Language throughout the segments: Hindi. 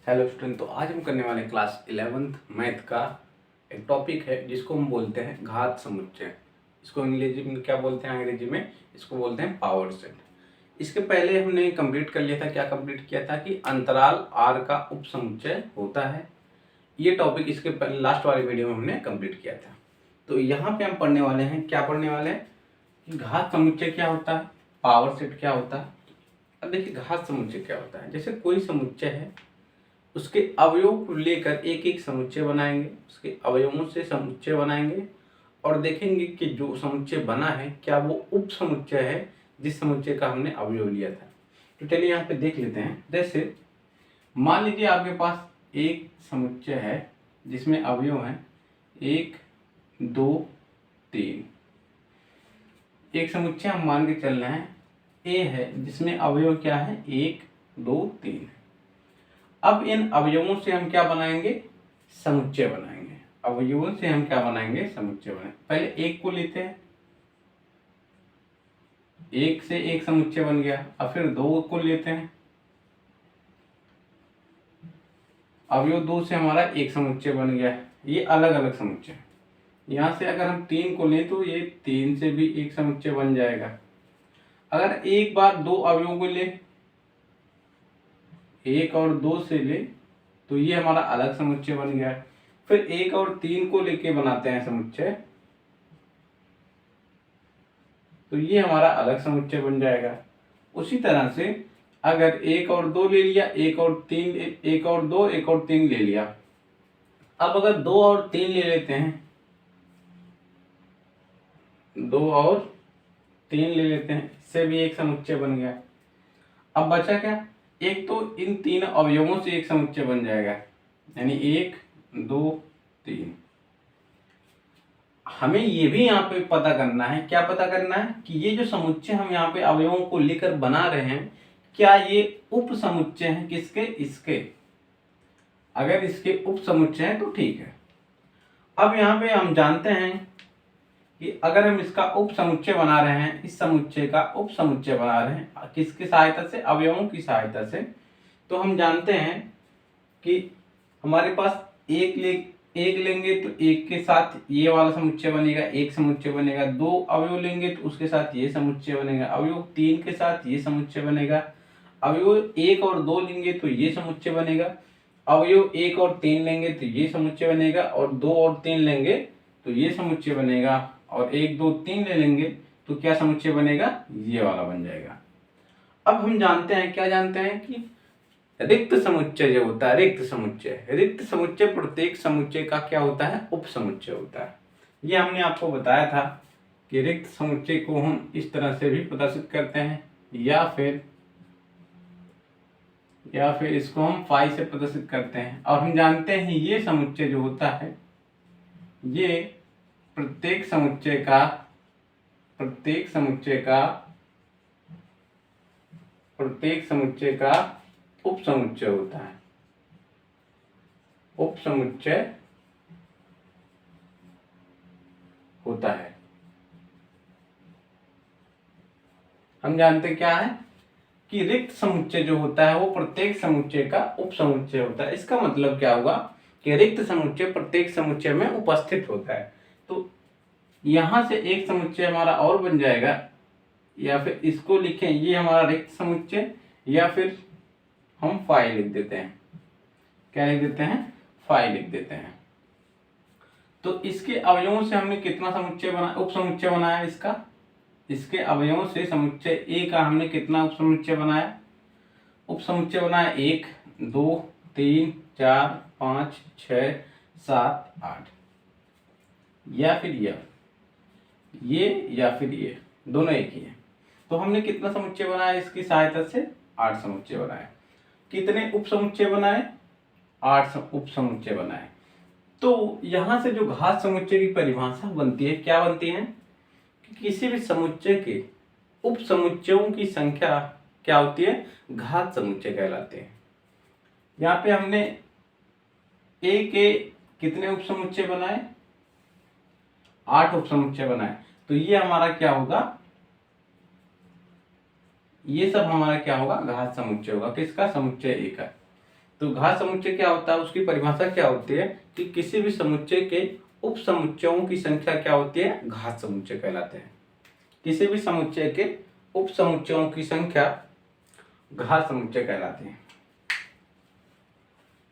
हेलो स्टूडेंट, तो आज हम करने वाले क्लास 11th मैथ का एक टॉपिक है जिसको हम बोलते हैं घात समुच्चय। इसको अंग्रेजी में क्या बोलते हैं? अंग्रेजी में इसको बोलते हैं पावर सेट। इसके पहले हमने कंप्लीट कर लिया था। क्या कंप्लीट किया था कि अंतराल r का उपसमुच्चय होता है। ये टॉपिक इसके पहले लास्ट वाले वीडियो में हमने कंप्लीट किया था। तो यहाँ पे हम पढ़ने वाले हैं, क्या पढ़ने वाले हैं कि घात समुच्चय क्या होता है, पावर सेट क्या होता है। अब देखिए घात समुच्चय क्या होता है। जैसे कोई समुच्चय है, उसके अवयवों को लेकर एक एक समुच्चय बनाएंगे, उसके अवयवों से समुच्चय बनाएंगे और देखेंगे कि जो समुच्चय बना है क्या वो उप समुच्चय है जिस समुच्चय का हमने अवयव लिया था। तो चलिए यहाँ पे देख लेते हैं। जैसे मान लीजिए आपके पास एक समुच्चय है जिसमें अवयव हैं 1 2 3। एक समुच्चय हम मान के चल रहे हैं ए है जिसमें अवयव क्या है 1 2 3। अब इन अवयवों से हम क्या बनाएंगे? समुच्चय बनाएंगे। अवयवों से हम क्या बनाएंगे? समुच्चय बनाएंगे। पहले एक को लेते हैं, एक से एक समुच्चय बन गया। अब फिर दो को लेते हैं, अवयव दो से हमारा एक समुच्चय बन गया। ये अलग अलग समुच्चय। यहाँ से अगर हम तीन को लें तो ये तीन से भी एक समुच्चय बन जाएगा। अगर एक बार दो अवयवों को ले, एक और दो से ले, तो ये हमारा अलग समुच्चय बन गया। फिर एक और तीन को लेके बनाते हैं समुच्चय, तो ये हमारा अलग समुच्चय बन जाएगा। उसी तरह से अगर एक और दो ले लिया, एक और तीन, एक और दो, एक और तीन ले लिया। अब अगर दो और तीन ले लेते हैं, दो और तीन ले लेते हैं, इससे भी एक समुच्चय बन गया। अब बचा क्या? एक तो इन तीन अवयवों से एक समुच्चय बन जाएगा, यानी 1 2 3। हमें ये भी यहाँ पे पता करना है, क्या पता करना है कि ये जो समुच्चय हम यहाँ पे अवयवों को लेकर बना रहे हैं, क्या ये उप समुच्चय हैं किसके? इसके। अगर इसके उप समुच्चय हैं तो ठीक है। अब यहाँ पे हम जानते हैं कि अगर हम इसका उप समुच्चय बना रहे हैं, इस समुच्चय का उप समुच्चय बना रहे हैं किसकी सहायता से? अवयवों की सहायता से। तो हम जानते हैं कि हमारे पास एक लेंगे तो एक के साथ ये वाला समुच्चय बनेगा, एक समुच्चय बनेगा। दो अवयव लेंगे तो उसके साथ ये समुच्चय बनेगा। अवयव तीन के साथ ये समुच्चय बनेगा। अवयव एक और दो लेंगे तो ये समुच्चय बनेगा। अवयव एक और तीन लेंगे तो ये समुच्चय बनेगा, और दो और तीन लेंगे तो ये समुच्चय बनेगा, और एक दो तीन ले लेंगे तो क्या समुच्चय बनेगा? ये वाला बन जाएगा। अब हम जानते हैं, क्या जानते हैं कि रिक्त समुच्चय जो होता है, रिक्त समुच्चय प्रत्येक समुच्चय का क्या होता है? उप समुच्चय होता है। ये हमने आपको बताया था कि रिक्त समुच्चय को हम इस तरह से भी प्रदर्शित करते हैं, या फिर इसको हम फाई से प्रदर्शित करते हैं। और हम जानते हैं ये समुच्चय जो होता है, ये प्रत्येक समुच्चय का उप समुच्चय होता है। उप समुच्चय होता है। हम जानते क्या है कि रिक्त समुच्चय जो होता है वो प्रत्येक समुच्चय का उप समुच्चय होता है। इसका मतलब क्या होगा कि रिक्त समुच्चय प्रत्येक समुच्चय में उपस्थित होता है। तो यहां से एक समुच्चय हमारा और बन जाएगा, या फिर इसको लिखें ये हमारा रिक्त समुच्चय, या फिर हम फाई लिख देते हैं। क्या लिख देते हैं? फाई लिख देते हैं। तो इसके अवयवों से हमने कितना समुच्चय बनाया? उप समुच्चय बनाया इसका। इसके अवयवों से समुच्चय ए का हमने कितना उप समुच्चय बनाया? उप समुच्चय बनाया 1 2 3 4 5 6 7 8। या फिर ये या फिर ये दोनों एक ही है। तो हमने कितना समुच्चय बनाया इसकी सहायता से? 8 समुच्चय बनाए। कितने उप समुच्चय बनाए? 8 उप समुच्चय बनाए। तो यहां से जो घात समुच्चय की परिभाषा बनती है, क्या बनती है कि किसी भी समुच्चय के उप समुच्चयों की संख्या क्या होती है? घात समुच्चय कहलाते हैं। यहाँ पे हमने ए के कितने उप समुच्चय बनाए? 8 उप समुच्चय बनाए। तो ये हमारा क्या होगा? ये सब हमारा क्या होगा? घात समुच्चय होगा। किसका? समुच्चय ए का। तो घात समुच्चय क्या होता है, उसकी परिभाषा क्या होती है कि किसी भी समुच्चय के उप समुच्चयों की संख्या क्या होती है, घात समुच्चय कहलाते हैं। किसी भी समुच्चय के उप समुच्चयों की संख्या घात समुच्चय कहलाती है।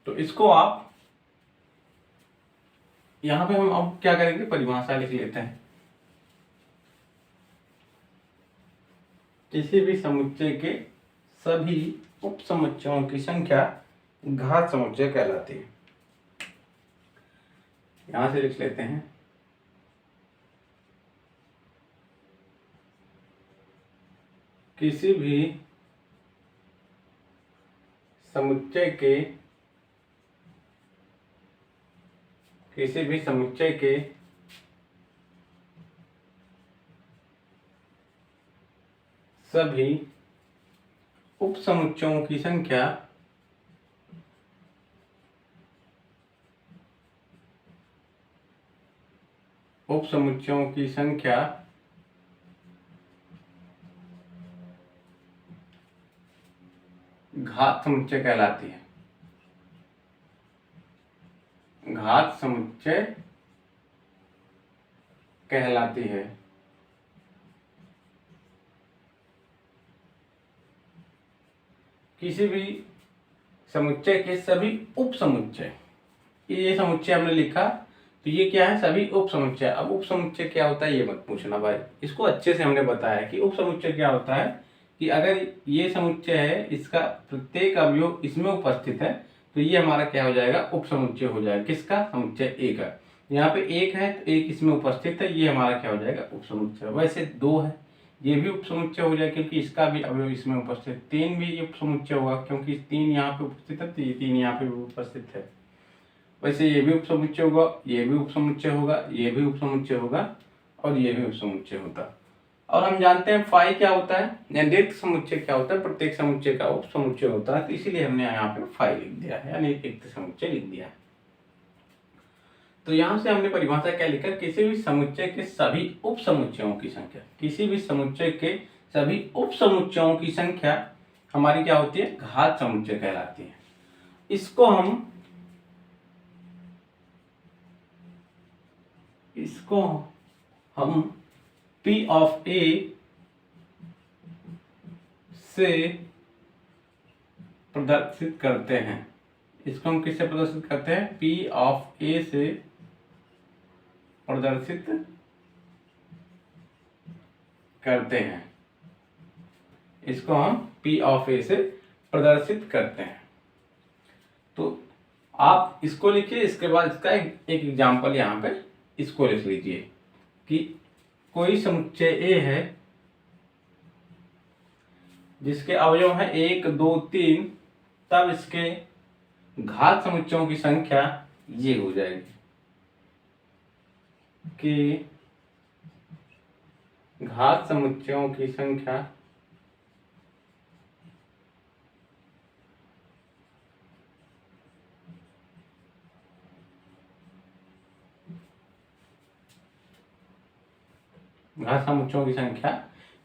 तो इसको आप यहां पे हम अब क्या करेंगे, परिभाषा लिख लेते हैं। किसी भी समुच्चय के सभी उप समुच्चयों की संख्या घात समुच्चय कहलाती है। यहां से लिख लेते हैं, किसी भी समुच्चय के सभी उप समुच्चयों की संख्या घात समुच्चय कहलाती है। घात समुच्चय कहलाती है। किसी भी समुच्चय के सभी उप समुच्चय, ये समुच्चय हमने लिखा तो ये क्या है, सभी उप समुच्चय। अब उप समुच्चय क्या होता है ये मत पूछना भाई, इसको अच्छे से हमने बताया कि उप समुच्चय क्या होता है कि अगर ये समुच्चय है, इसका प्रत्येक अवयव इसमें उपस्थित है तो ये हमारा क्या हो जाएगा, उप समुच्चय हो जाएगा। किसका, समुच्चय ए का। यहाँ पे एक है तो एक इसमें उपस्थित है, ये हमारा क्या हो जाएगा, उप समुच्चय। वैसे दो है, ये भी उप समुच्चय हो जाएगा क्योंकि इसका भी अवयव इसमें उपस्थित। तीन भी उप समुच्चय होगा क्योंकि तीन यहाँ पे उपस्थित है तो ये तीन यहाँ पे भी उपस्थित है। वैसे ये भी उप समुच्चय होगा, ये भी उप समुच्चय होगा, ये भी उप समुच्चय होगा और ये भी उप समुच्चय होता। और हम जानते हैं फाई क्या होता है, यानी रिक्त समुच्चय क्या होता है, प्रत्येक समुच्चय का उप समुच्चय होता है। तो इसीलिए हमने यहाँ पे फाई लिख दिया है, यानी रिक्त समुच्चय लिख दिया है। तो यहाँ से हमने परिभाषा क्या लिखा, किसी भी समुच्चय के सभी उप समुच्चयों की संख्या, किसी भी समुच्चय के सभी उप समुच्चयों की संख्या हमारी क्या होती है, घात समुच्चय कहलाती है। इसको हम P ऑफ A से प्रदर्शित करते हैं। इसको हम किससे प्रदर्शित करते हैं, P ऑफ A से प्रदर्शित करते हैं। इसको हम P ऑफ A से प्रदर्शित करते हैं। तो आप इसको लिखिए, इसके बाद इसका एक एग्जाम्पल यहाँ पे इसको लिख लीजिए कि कोई समुच्चय A है जिसके अवयव है 1 2 3, तब इसके घात समुच्चयों की संख्या ये हो जाएगी कि घात समुच्चयों की संख्या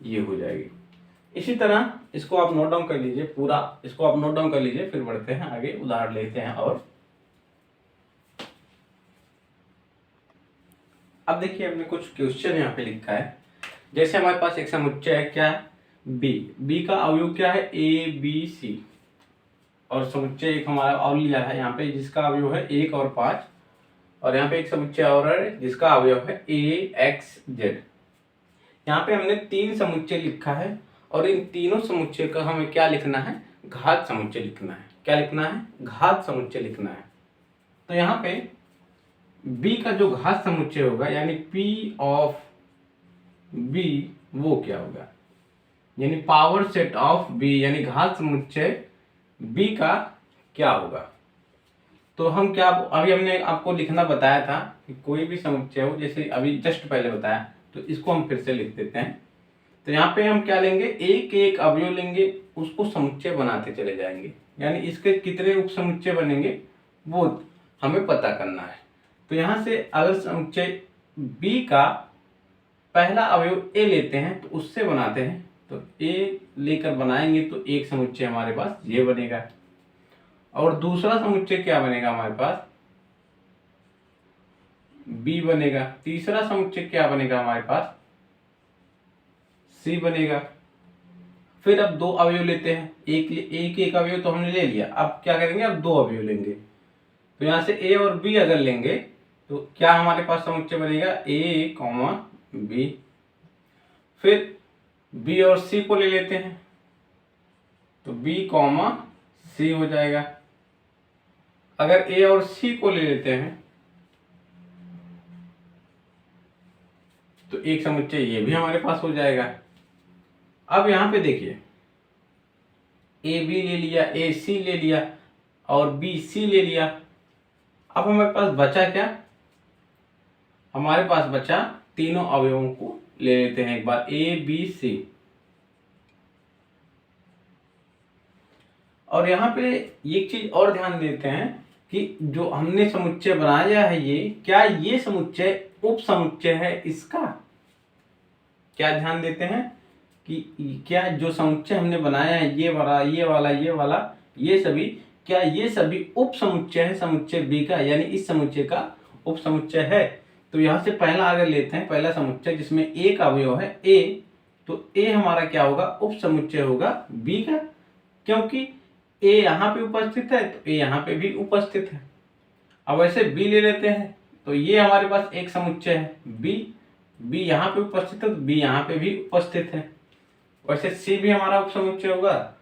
ये हो जाएगी। इसी तरह इसको आप नोट डाउन कर लीजिए, पूरा इसको आप नोट डाउन कर लीजिए, फिर बढ़ते हैं आगे, उदाहरण लेते हैं। और अब देखिए हमने कुछ क्वेश्चन यहाँ पे लिखा है। जैसे हमारे पास एक समुच्चय है, क्या है, बी का अवयव क्या है, ए बी सी, और समुच्चय एक हमारा और लिया है यहाँ पे जिसका अवयव है 1 और 5, और यहाँ पे एक समुच्चय और है जिसका अवयव है ए एक्स जेड। यहाँ पे हमने 3 समुच्चय लिखा है और इन तीनों समुच्चय का हमें क्या लिखना है, घात समुच्चय लिखना है। क्या लिखना है, घात समुच्चय लिखना है। तो यहाँ पे B का जो घात समुच्चय होगा यानी P ऑफ B वो क्या होगा, यानी पावर सेट ऑफ B यानी घात समुच्चय B का क्या होगा। तो हम क्या, अभी हमने आपको लिखना बताया था कि कोई भी समुच्चय हो, जैसे अभी जस्ट पहले बताया, तो इसको हम फिर से लिख देते हैं। तो यहाँ पे हम क्या लेंगे, एक एक अवयव लेंगे, उसको समुच्चय बनाते चले जाएंगे, यानी इसके कितने उप समुच्चय बनेंगे वो हमें पता करना है। तो यहाँ से अगर समुच्चय B का पहला अवयव A लेते हैं तो उससे बनाते हैं, तो A लेकर बनाएंगे तो एक समुच्चय हमारे पास ये बनेगा। और दूसरा समुच्चय क्या बनेगा हमारे पास, बी बनेगा। तीसरा समुच्चय क्या बनेगा हमारे पास, सी बनेगा। फिर अब दो अवयव लेते हैं, एक अवयव तो हमने ले लिया, अब क्या करेंगे, अब दो अवयव लेंगे। तो यहां से ए और बी अगर लेंगे तो क्या हमारे पास समुच्चय बनेगा, ए कॉमा बी। फिर बी और सी को ले लेते हैं, तो बी कॉमा सी हो जाएगा। अगर ए और सी को ले लेते हैं तो एक समुच्चय ये भी हमारे पास हो जाएगा। अब यहां पे देखिए, ए बी ले लिया, ए सी ले लिया और बी सी ले लिया। अब हमारे पास बचा क्या, हमारे पास बचा तीनों अवयवों को ले लेते हैं एक बार, ए बी सी। और यहाँ पे एक चीज और ध्यान देते हैं कि जो हमने समुच्चय बनाया है, ये क्या ये समुच्चय उप समुच्चय है इसका, क्या ध्यान देते हैं कि क्या जो समुच्चय हमने बनाया है, ये वाला ये वाला ये वाला ये सभी, क्या ये सभी उप समुच्चय है समुच्चय बी का, यानी इस समुच्चय का उप समुच्चय है। तो यहाँ से पहला अगर लेते हैं, पहला समुच्चय जिसमें एक अवयव है ए, तो ए हमारा क्या होगा, उप समुच्चय होगा बी का, क्योंकि ए यहाँ पे उपस्थित है तो ए यहाँ पे भी उपस्थित है। अब ऐसे बी ले लेते हैं, तो ये हमारे पास एक समुच्चय है बी, बी यहाँ पे उपस्थित है तो बी यहाँ पे भी उपस्थित है। वैसे सी भी हमारा उपसमुच्चय होगा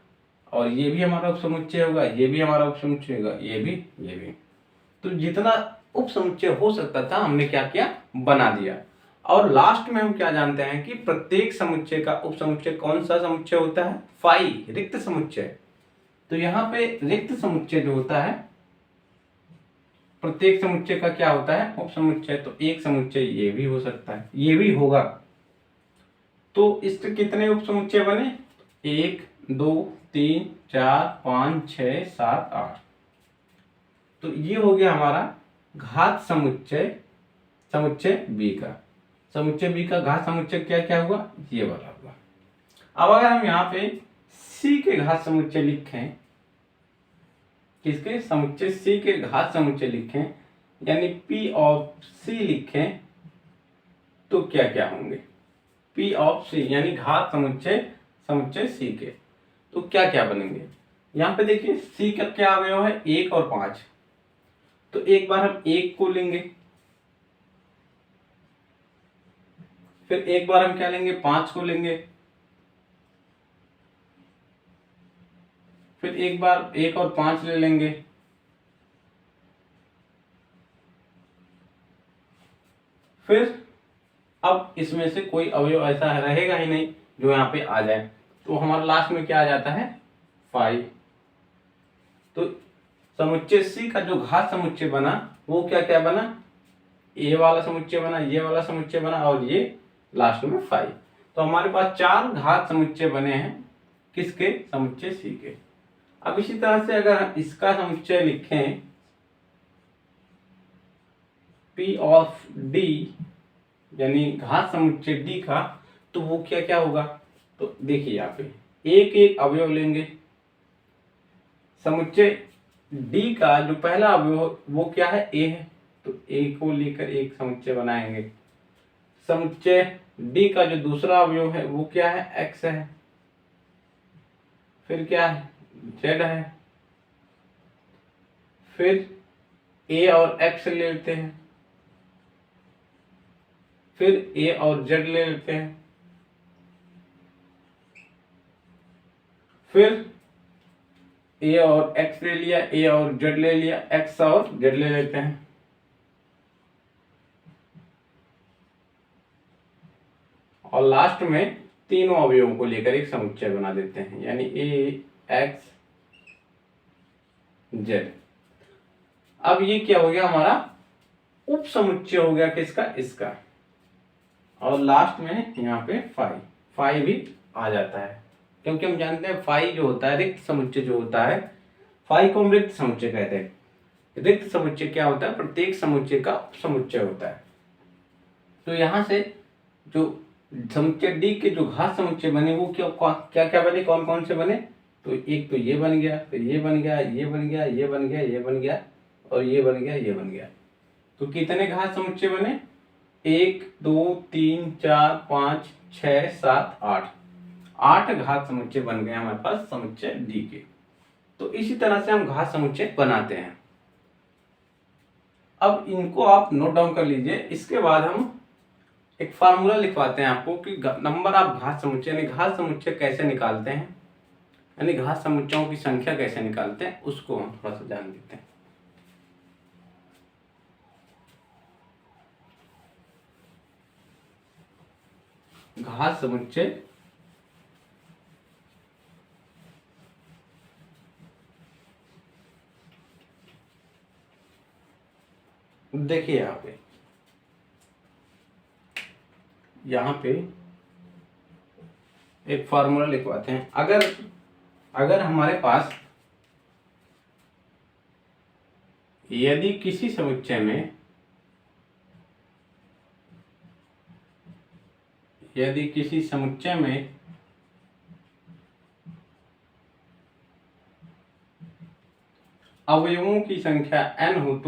और ये भी हमारा उपसमुच्चय होगा, ये भी हमारा उपसमुच्चय होगा, ये भी। तो जितना उपसमुच्चय हो सकता था हमने क्या किया, बना दिया। और लास्ट में हम क्या जानते हैं कि प्रत्येक समुच्चय का उपसमुच्चय कौन सा समुच्चय होता है, फाई, रिक्त समुच्चय। तो यहाँ पे रिक्त समुच्चय जो होता है, प्रत्येक समुच्चय का क्या होता है, उपसमुच्चय। तो एक समुच्चय ये भी हो सकता है, ये भी होगा। तो इसके कितने उपसमुच्चय बने, 1 2 3 4 5 6 7 8। तो ये हो गया हमारा घात समुच्चय, समुच्चय बी का। समुच्चय बी का घात समुच्चय क्या क्या हुआ, ये वाला हुआ। अब अगर हम यहाँ पे सी के घात समुच्चय लिखें, किसके, समुच्चय सी के घात समुच्चय लिखें, यानी पी ऑफ सी लिखें, तो क्या क्या होंगे, पी ऑफ सी यानी घात समुच्चय समुच्चय सी के, तो क्या क्या बनेंगे। यहाँ पे देखिए सी का क्या अवयव है, 1 और 5। तो एक बार हम 1 को लेंगे, फिर एक बार हम क्या लेंगे, 5 को लेंगे, फिर एक बार 1 और 5 ले लेंगे, फिर अब इसमें से कोई अवयव ऐसा रहेगा ही नहीं जो यहाँ पे आ जाए, तो हमारा लास्ट में क्या आ जाता है, 5। तो समुच्चय सी का जो घात समुच्चय बना वो क्या क्या बना, ए वाला समुच्चय बना, ये वाला समुच्चय बना और ये लास्ट में 5। तो हमारे पास 4 घात समुच्चय बने हैं, किसके, समुच्चय सी के। अब इसी तरह से अगर हम इसका समुच्चय लिखें P ऑफ D, यानी घात समुच्चय D का, तो वो क्या क्या होगा, तो देखिए यहाँ पे एक एक अवयव लेंगे। समुच्चय D का जो पहला अवयव वो क्या है, A है, तो A को लेकर एक समुच्चय बनाएंगे। समुच्चय D का जो दूसरा अवयव है वो क्या है, X है, फिर क्या है, Z है, फिर A और X ले लेते हैं, फिर A और Z ले लेते हैं, फिर A और X ले लिया, A और Z ले लिया, X और Z ले लेते हैं, और लास्ट में तीनों अवयवों को लेकर एक समुच्चय बना देते हैं, यानी A X Z। अब ये क्या हो गया, हमारा उप समुच्चय हो गया किसका, इसका। और लास्ट में यहाँ पे 5 भी आ जाता है, क्योंकि हम जानते हैं 5 जो होता है, रिक्त समुच्चय जो होता है, 5 को हम रिक्त समुच्चय कहते हैं। रिक्त समुच्चय क्या होता है, प्रत्येक समुच्चय का समुच्चय होता है। तो यहाँ से जो समुच्चय डी के जो घात समुच्चय बने वो क्या क्या बने, कौन कौन से बने, तो एक तो ये बन गया, फिर ये बन गया, ये बन गया, ये बन गया, ये बन गया, और ये बन गया, ये बन गया। तो कितने घात समुच्चय बने? 1 2 3 4 5 6 7 8, 8 घात समुच्चय बन गए हमारे पास समुच्चय डी के। तो इसी तरह से हम घात समुच्चय बनाते हैं। अब इनको आप नोट डाउन कर लीजिए। इसके बाद हम एक फार्मूला लिखवाते हैं आपको कि नंबर ऑफ घात समुच्चय यानी घात समुच्चय कैसे निकालते हैं, यानी घात समुच्चयों की संख्या कैसे निकालते हैं, उसको हम थोड़ा सा जान लेते हैं। घात समुच्चय देखिए यहाँ पे एक फार्मूला लिखवाते हैं। अगर हमारे पास यदि किसी समुच्चय में अवयवों की संख्या n हो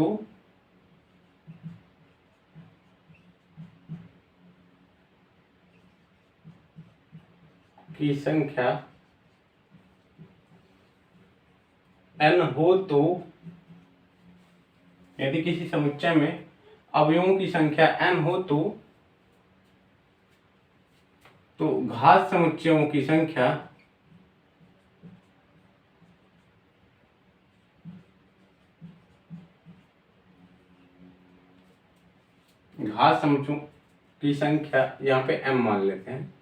तो यदि किसी समुच्चय में अवयवों की संख्या n हो तो घात समुच्चयों की संख्या यहाँ पे m मान लेते हैं।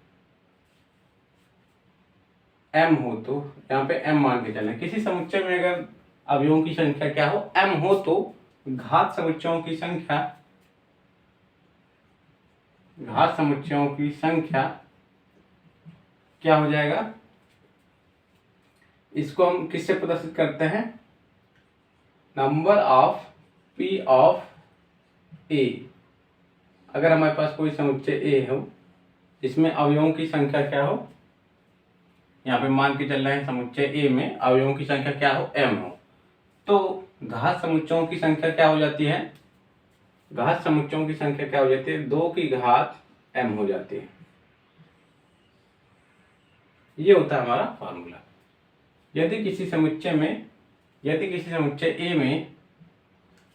m हो तो यहाँ पे m मान के चलें। किसी समुच्चय में अगर अवयवों की संख्या क्या हो, m हो, तो घात समुच्चयों की संख्या क्या हो जाएगा? इसको हम किससे प्रदर्शित करते हैं? Number of p of a। अगर हमारे पास कोई समुच्चय a हो जिसमें अवयवों की संख्या क्या हो, यहाँ पे मान के चल रहे हैं समुच्चय a में अवयवों की संख्या क्या हो, m हो, तो घात समुच्चयों की संख्या क्या हो जाती है? घात समुच्चयों की संख्या क्या हो जाती है? 2 की घात m हो जाती है। ये होता है हमारा फार्मूला। यदि किसी समुच्चय A में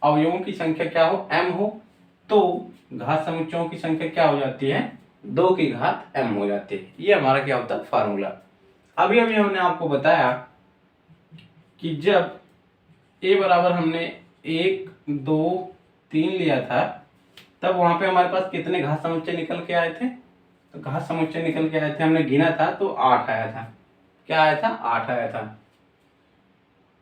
अवयवों की संख्या क्या हो, m हो, तो घात समुच्चयों की संख्या क्या हो जाती है? 2 की घात m हो जाती है। ये हमारा क्या होता है? फार्मूला। अभी हमने आपको बताया कि जब a बराबर हमने 1 2 3 लिया था, तब वहां पे हमारे पास कितने घात समुच्चय निकल के आए थे? तो घात समुच्चय निकल के आए थे, हमने गिना था तो 8 आया था। क्या आया था? 8 आया था।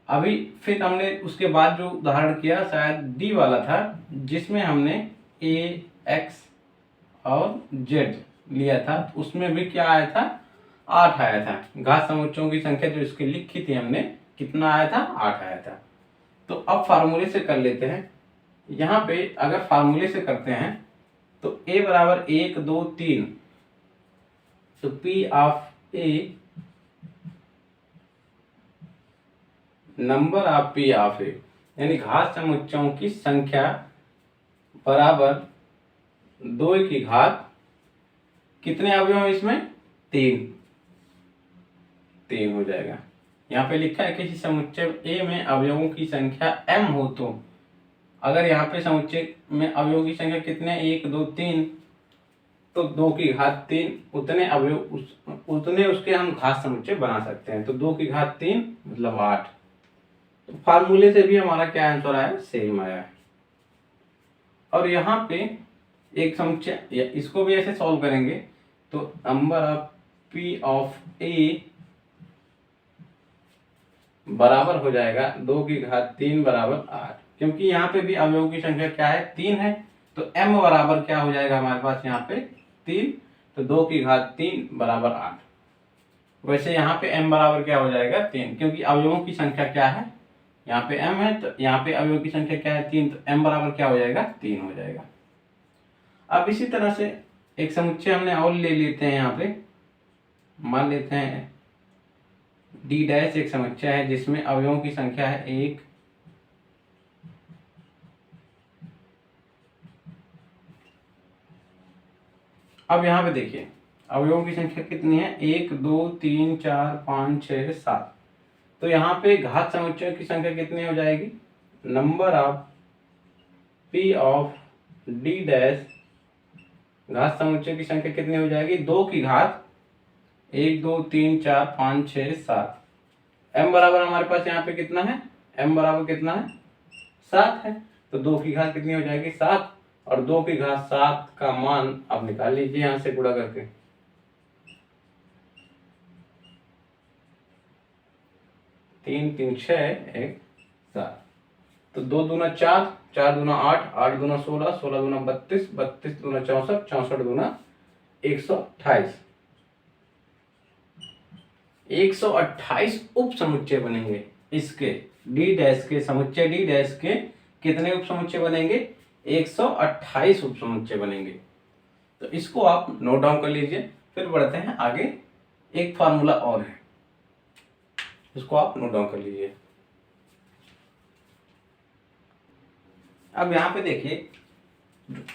अभी फिर हमने उसके बाद जो उदाहरण किया शायद डी वाला था, जिसमें हमने a x और z लिया था, तो उसमें भी क्या आया था? 8 आया था। घात समुच्चयों की संख्या जो इसकी लिखी थी हमने, कितना आया था? 8 आया था। तो अब फार्मूले से कर लेते हैं। यहाँ पे अगर फार्मूले से करते हैं तो a बराबर 1 2 3, तो p of a number of p of a यानी घात समुच्चयों की संख्या बराबर 2 की घात, कितने अवयव हैं इसमें? 3 हो जाएगा। यहाँ पे लिखा है किसी समुच्चय A में अवयवों की संख्या m हो तो, अगर यहाँ पे समुच्चय में अवयवों की संख्या कितने? 1 2 3, तो 2 की घात 3 उतने अवयव उतने उसके हम घात समुच्चय बना सकते हैं। तो 2 की घात 3 मतलब 8। तो फार्मूले से भी हमारा क्या आंसर आया? सेम आया है। और यहाँ पे एक समुच्चय, इसको भी ऐसे सॉल्व करेंगे तो number of p of a बराबर हो जाएगा 2 की घात 3 बराबर 8, क्योंकि यहाँ पे भी अवयवों की संख्या क्या है? 3 है। तो m बराबर क्या हो जाएगा हमारे पास यहाँ पे? 3। तो 2 की घात 3 बराबर 8। वैसे यहाँ पे m बराबर क्या हो जाएगा? 3, क्योंकि अवयवों की संख्या क्या है? यहाँ पे m है, तो यहाँ पे अवयवों की संख्या क्या है? 3। तो m बराबर क्या हो जाएगा? 3 हो जाएगा। अब इसी तरह से एक समुच्चय हमने और ले लेते हैं। यहाँ पे मान लेते हैं डी डैश एक समुच्चय है जिसमें अवयवों की संख्या है 1, अब यहाँ पे देखिए अवयवों की संख्या कितनी है, 1 2 3 4 5 6 7। तो यहाँ पे घात समुच्चय की संख्या कितनी हो जाएगी, number of P of D dash, घात समुच्चय की संख्या कितनी हो जाएगी, 2 की घात 1 2 3 4 5 6 7। m बराबर हमारे पास यहाँ पे कितना है, m बराबर कितना है, 7 है। तो 2 की घात कितनी हो जाएगी, 7, और 2 की घात 7 का मान आप निकाल लीजिए यहाँ से गुणा करके। 3 3 6 1 7। तो 2 दूना 4, 4 दूना 8, 8 दूना 16, 16 दूना 32, 32 दूना 64, 64 दूना 128। 128 उप समुच्चय बनेंगे इसके, डी डैश के समुच्चय डी डैश के कितने उप समुच्चय बनेंगे, 128 उप समुच्चय बनेंगे। तो इसको आप नोट डाउन कर लीजिए। फिर बढ़ते हैं आगे, एक फार्मूला और है, इसको आप नोट डाउन कर लीजिए। अब यहाँ पे देखिए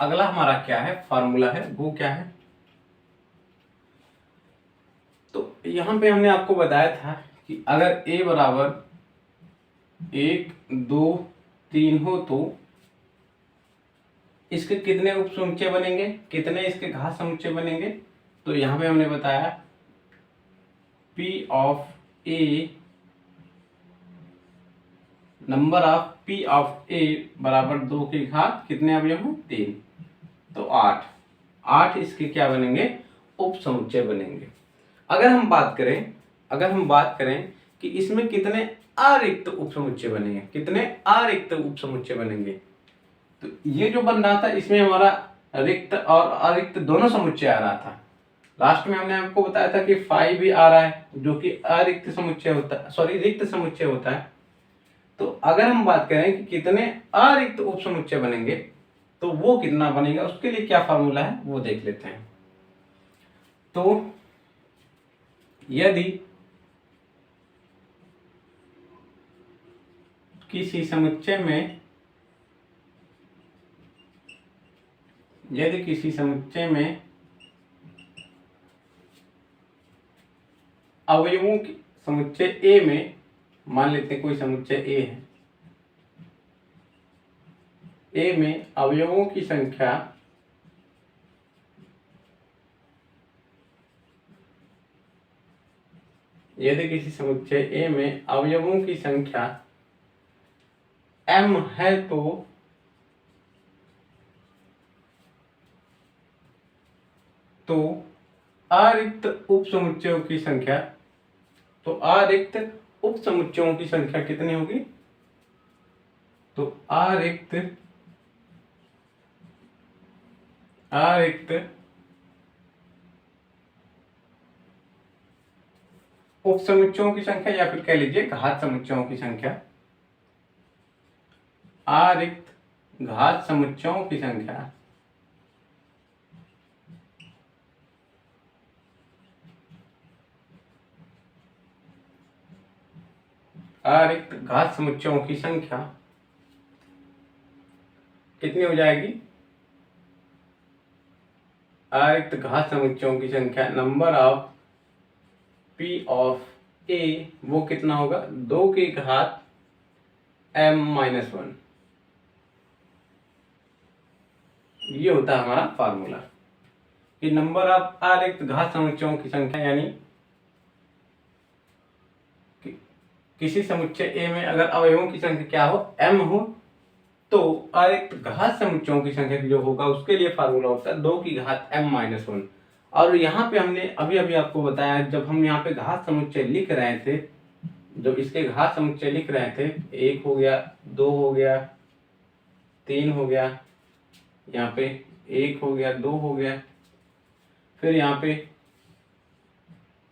अगला हमारा क्या है, फार्मूला है, वो क्या है। तो यहाँ पे हमने आपको बताया था कि अगर a बराबर 1 2 3 हो तो इसके कितने उप समुच्चय बनेंगे, कितने इसके घात समुच्चय बनेंगे। तो यहाँ पे हमने बताया p of a, number of p of a बराबर 2 की घात कितने अवयव हैं, 3। तो 8, 8 इसके क्या बनेंगे, उप समुच्चय बनेंगे। अगर हम बात करें कि इसमें कितने अरिक्त उप समुच्चय बनेंगे, कितने अरिक्त उप समुच्चय बनेंगे। तो ये जो बन रहा था इसमें हमारा रिक्त और अरिक्त दोनों समुच्चय आ रहा था। लास्ट में हमने आपको बताया था कि 5 भी आ रहा है जो कि अरिक्त समुच्चय होता है, सॉरी रिक्त समुच्चय होता है। तो अगर हम बात करें कि कितने अरिक्त उप समुच्चय बनेंगे तो वो कितना बनेगा, उसके लिए क्या फार्मूला है वो देख लेते हैं। तो यदि किसी समुच्चय में अवयवों की समुच्चय A में, मान लेते हैं कोई समुच्चय A है, A में अवयवों की संख्या यदि किसी समुच्चय A में अवयवों की संख्या m है तो अरिक्त उप समुच्चयों की संख्या, तो अरिक्त उप समुच्चयों की संख्या कितनी होगी, तो अरिक्त उप समुच्चयों की संख्या या फिर कह लीजिए घात समुच्चयों की संख्या, अरिक्त घात समुच्चयों की संख्या अरिक्त घात समुच्चयों की संख्या कितनी हो जाएगी, अरिक्त घात समुच्चयों की संख्या number of p of a वो कितना होगा, 2 की घात m-1। ये होता है हमारा फार्मूला कि नंबर ऑफ अरिक्त घात समुच्चयों की संख्या, यानी किसी समुच्चय A में अगर अवयवों की संख्या क्या हो, m हो, तो अरिक्त घात समुच्चयों की संख्या जो होगा उसके लिए फार्मूला होता है 2 की घात m-1। और यहाँ पे हमने अभी आपको बताया, जब हम यहाँ पे घात समुच्चय लिख रहे थे, जब इसके घात समुच्चय लिख रहे थे, 1 हो गया, 2 हो गया, 3 हो गया, यहाँ पे 1 हो गया, 2 हो गया, फिर यहाँ पे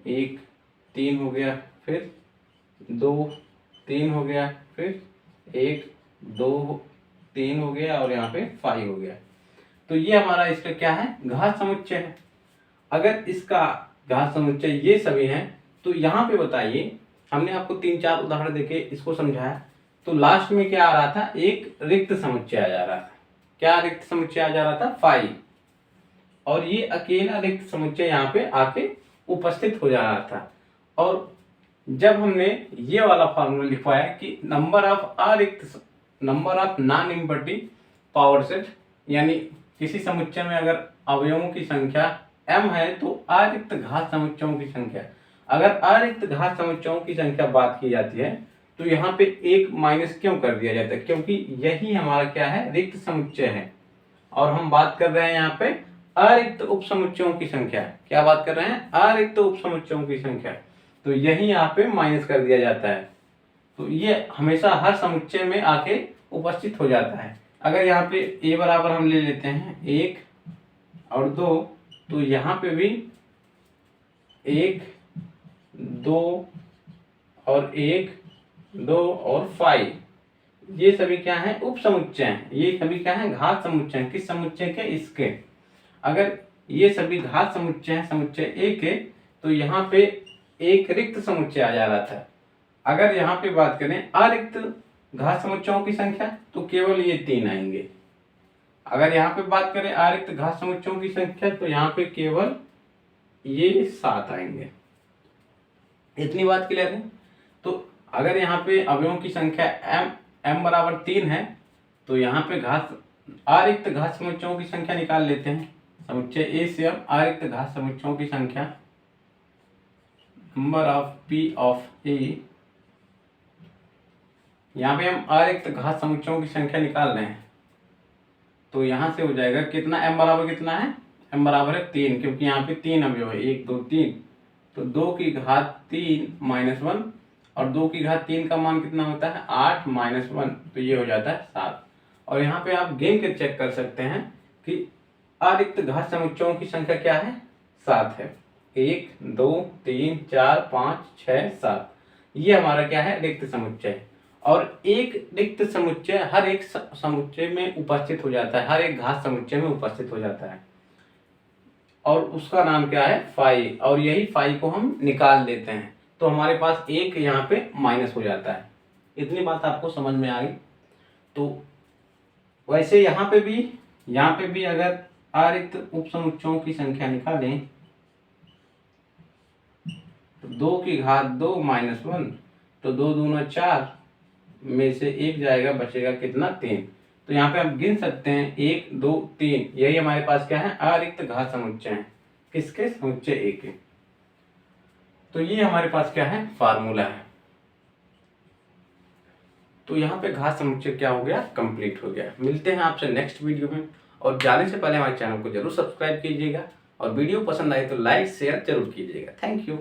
1 3 हो गया, फिर 2 3 हो गया, फिर 1 2 3 हो गया, और यहाँ पे 5 हो गया। तो ये हमारा इसका क्या है, घात समुच्चय है। अगर इसका घात समुच्चय ये सभी हैं तो यहाँ पे बताइए हमने आपको 3-4 उदाहरण देके इसको समझाया। तो लास्ट में क्या आ रहा था, एक रिक्त समुच्चय आ जा रहा था। क्या रिक्त समुच्चय आ जा रहा था, फाई, और ये अकेला रिक्त समुच्चय यहाँ पे आके उपस्थित हो जा रहा था। और जब हमने ये वाला फॉर्मूला लिखवाया कि number of non imperative power set, यानी किसी समुच्चय में अगर अवयवों की संख्या m है तो अरिक्त घात समुच्चयों की संख्या, अगर अरिक्त घात समुच्चयों की संख्या बात की जाती है तो यहाँ पे एक माइनस क्यों कर दिया जाता है, क्योंकि यही हमारा क्या है, रिक्त समुच्चय है। और हम बात कर रहे हैं यहाँ पे अरिक्त उप समुच्चयों की संख्या। क्या बात कर रहे हैं, अरिक्त उप समुच्चयों की संख्या, तो यही यहाँ पे माइनस कर दिया जाता है। तो ये हमेशा हर समुच्चय में आके उपस्थित हो जाता है। अगर यहाँ पे a बराबर हम ले लेते हैं 1 और 2, तो यहाँ पे भी 1 2 और 1 2 और 5, ये सभी क्या है, उप समुच्चय हैं। ये सभी क्या है, घात समुच्चय हैं। किस समुच्चय के, इसके। अगर ये सभी घात समुच्चय हैं समुच्चय ए के, तो यहाँ पे एक रिक्त समुच्चय आ जा रहा था। अगर यहाँ पे बात करें अरिक्त घात समुच्चयों की संख्या, तो केवल ये 3 आएंगे। अगर यहाँ पे बात करें अरिक्त घात समुच्चयों की संख्या, तो यहाँ पे केवल ये 7 आएंगे। इतनी बात क्लियर है। तो अगर यहाँ पे अवयवों की संख्या m बराबर 3 है, तो यहाँ पे अरिक्त घात समुच्चयों की संख्या निकाल लेते हैं। समुच्चय ए से हम अरिक्त घात समुच्चयों की संख्या, number of p of a, यहाँ पे हम अरिक्त घात समुच्चयों की संख्या निकाल रहे हैं। तो यहाँ से हो जाएगा कितना, m बराबर कितना है, m बराबर है 3, क्योंकि यहाँ पे 3 अवयव है, 1 2 3, तो 2 की घात 3 माइनस 1, और 2 की घात 3 का मान कितना होता है, 8 माइनस 1, तो ये हो जाता है 7। और यहाँ पे आप गिन के चेक कर सकते हैं कि अरिक्त घात समुच्चयों की संख्या क्या है, 7 है। 1 2 3 4 5 6 7, ये हमारा क्या है, रिक्त समुच्चय। और एक रिक्त समुच्चय हर एक समुच्चय में उपस्थित हो जाता है, हर एक घात समुच्चय में उपस्थित हो जाता है, और उसका नाम क्या है, फाई। और यही फाई को हम निकाल देते हैं, तो हमारे पास एक यहाँ पे माइनस हो जाता है। इतनी बात आपको समझ में आ गई। तो वैसे यहाँ पे भी अगर अरिक्त उप समुच्चयों की संख्या निकालें, तो 2 की घात 2 माइनस 1, तो 2 दूना 4 में से 1 जाएगा, बचेगा कितना, 3। तो यहाँ पे हम गिन सकते हैं 1 2 3, यही हमारे पास क्या है, अरिक्त घात समुच्चय है। किसके, समुच्चय ए के। तो ये हमारे पास क्या है, फार्मूला है। तो यहाँ पे घात समुच्चय क्या हो गया, कंप्लीट हो गया। मिलते हैं आपसे नेक्स्ट वीडियो में, और जाने से पहले हमारे चैनल को जरूर सब्सक्राइब कीजिएगा, और वीडियो पसंद आए तो लाइक शेयर जरूर कीजिएगा। Thank you.